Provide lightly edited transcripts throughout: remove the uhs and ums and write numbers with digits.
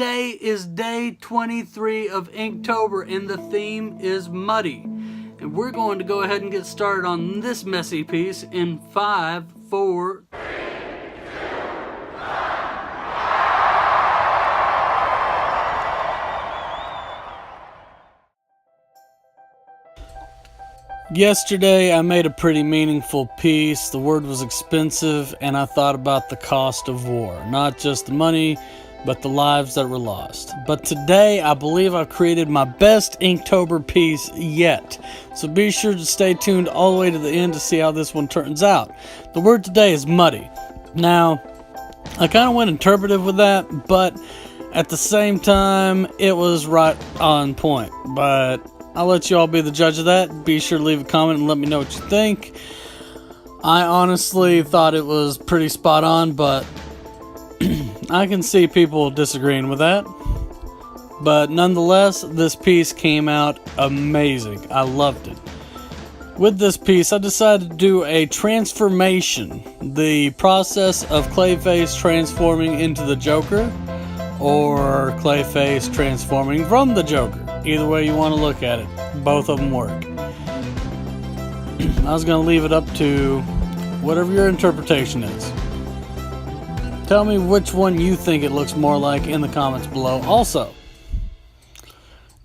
today is day 23 of Inktober, and the theme is muddy. And we're going to go ahead and get started on this messy piece in 5, 4, Yesterday I made a pretty meaningful piece. The word was expensive, and I thought about the cost of war. Not just the money, but the lives that were lost. But today I believe I've created my best Inktober piece yet. So be sure to stay tuned all the way to the end to see how this one turns out. The word today is muddy. Now, I kind of went interpretive with that, but at the same time, it was right on point. But I'll let you all be the judge of that. Be sure to leave a comment and let me know what you think. I honestly thought it was pretty spot on, but I can see people disagreeing with that. But nonetheless, this piece came out amazing. I loved it. With this piece, I decided to do a transformation. The process of Clayface transforming into the Joker, or Clayface transforming from the Joker. Either way you want to look at it, both of them work. I was going to leave it up to whatever your interpretation is. Tell me which one you think it looks more like in the comments below also.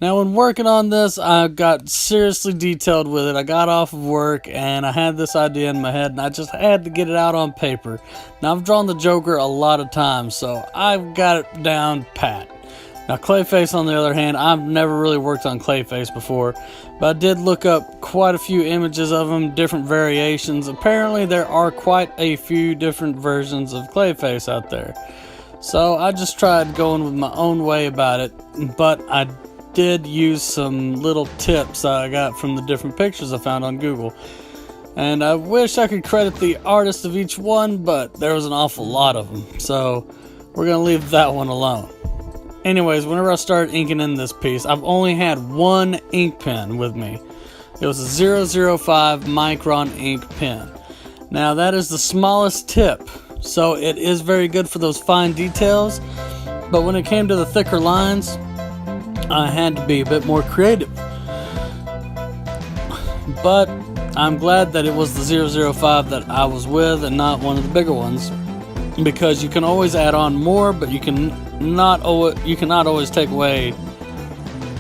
Now, when working on this, I got seriously detailed with it. I got off of work and I had this idea in my head and I just had to get it out on paper. Now, I've drawn the Joker a lot of times, so I've got it down pat. Now, Clayface, on the other hand, I've never really worked on Clayface before, but I did look up quite a few images of him, different variations. Apparently, there are quite a few different versions of Clayface out there. So I just tried going with my own way about it, but I did use some little tips I got from the different pictures I found on Google. And I wish I could credit the artist of each one, but there was an awful lot of them. So we're going to leave that one alone. Anyways, whenever I started inking in this piece, I've only had one ink pen with me. It was a 005 micron ink pen. Now that is the smallest tip, so it is very good for those fine details. But when it came to the thicker lines, I had to be a bit more creative. But I'm glad that it was the 005 that I was with and not one of the bigger ones, because you can always add on more, but you cannot always take away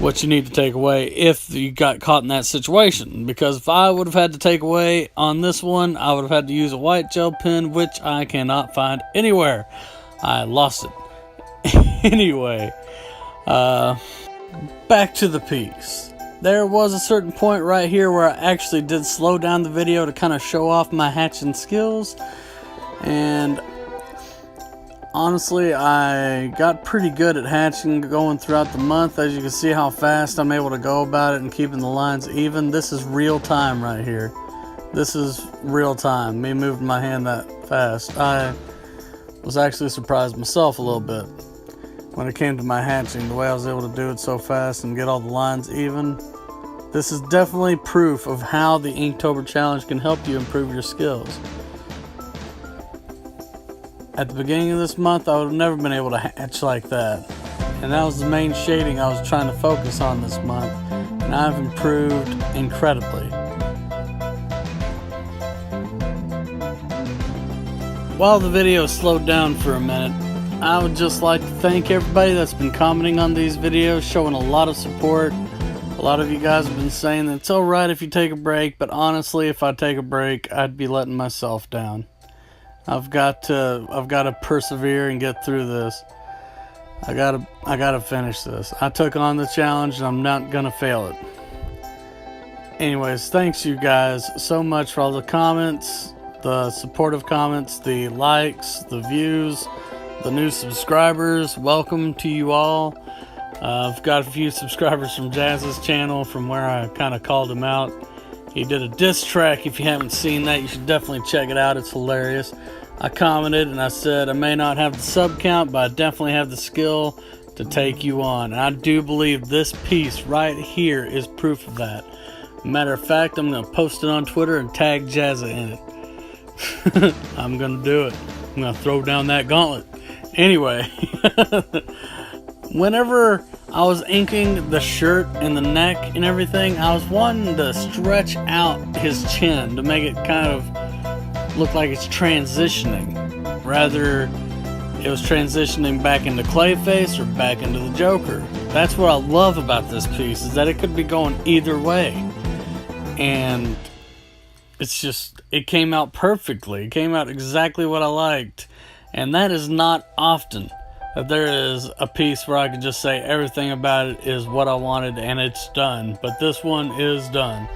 what you need to take away if you got caught in that situation. Because if I would have had to take away on this one, I would have had to use a white gel pen, which I cannot find anywhere. I lost it. Anyway, back to the piece. There was a certain point right here where I actually did slow down the video to kind of show off my hatching skills, and honestly, I got pretty good at hatching going throughout the month. As you can see how fast I'm able to go about it and keeping the lines even. This is real time right here. This is real time, me moving my hand that fast. I was actually surprised myself a little bit when it came to my hatching, the way I was able to do it so fast and get all the lines even. This is definitely proof of how the Inktober challenge can help you improve your skills. At the beginning of this month, I would have never been able to hatch like that. And that was the main shading I was trying to focus on this month. And I've improved incredibly. While the video slowed down for a minute, I would just like to thank everybody that's been commenting on these videos, showing a lot of support. A lot of you guys have been saying that it's alright if you take a break, but honestly, if I take a break, I'd be letting myself down. I've got to persevere and get through this. I gotta finish this. I took on the challenge and I'm not gonna fail it. Anyways, thanks you guys so much for all the comments, the supportive comments, the likes, the views, the new subscribers. Welcome to you all. I've got a few subscribers from Jazz's channel from where I kind of called him out. He did a diss track. If you haven't seen that, you should definitely check it out. It's hilarious. I commented and I said, I may not have the sub count, but I definitely have the skill to take you on. And I do believe this piece right here is proof of that. Matter of fact, I'm going to post it on Twitter and tag Jazza in it. I'm going to do it. I'm going to throw down that gauntlet. Anyway, Whenever I was inking the shirt and the neck and everything, I was wanting to stretch out his chin to make it kind of look like it's transitioning. Rather, it was transitioning back into Clayface or back into the Joker. That's what I love about this piece, is that it could be going either way. And it's just, it came out perfectly. It came out exactly what I liked. And that is not often that there is a piece where I can just say everything about it is what I wanted and it's done. But this one is done.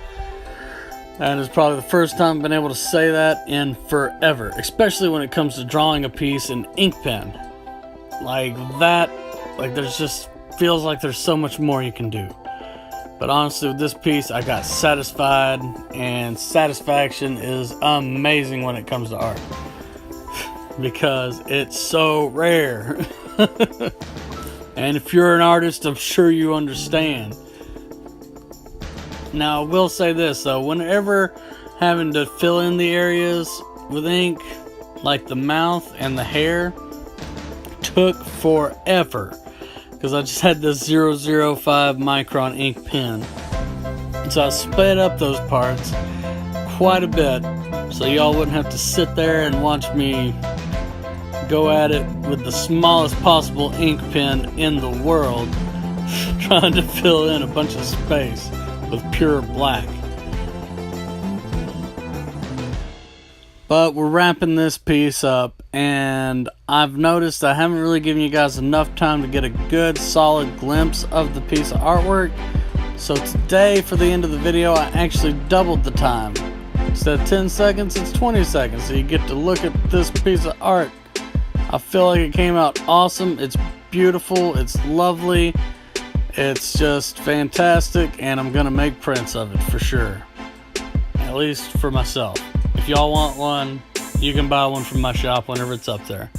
And it's probably the first time I've been able to say that in forever. Especially when it comes to drawing a piece in ink pen. Like that, like there's just, feels like there's so much more you can do. But honestly, with this piece, I got satisfied, and satisfaction is amazing when it comes to art. Because it's so rare. And if you're an artist, I'm sure you understand. Now, I will say this, though. Whenever having to fill in the areas with ink, like the mouth and the hair, took forever. Because I just had this 005 micron ink pen. So I sped up those parts quite a bit, so y'all wouldn't have to sit there and watch me go at it with the smallest possible ink pen in the world, trying to fill in a bunch of space with pure black. But we're wrapping this piece up, and I've noticed I haven't really given you guys enough time to get a good solid glimpse of the piece of artwork. So today, for the end of the video, I actually doubled the time. Instead of 10 seconds, it's 20 seconds, so you get to look at this piece of art. I feel like it came out awesome. It's beautiful, it's lovely, it's just fantastic, and I'm gonna make prints of it for sure. At least for myself. If y'all want one, you can buy one from my shop whenever it's up there.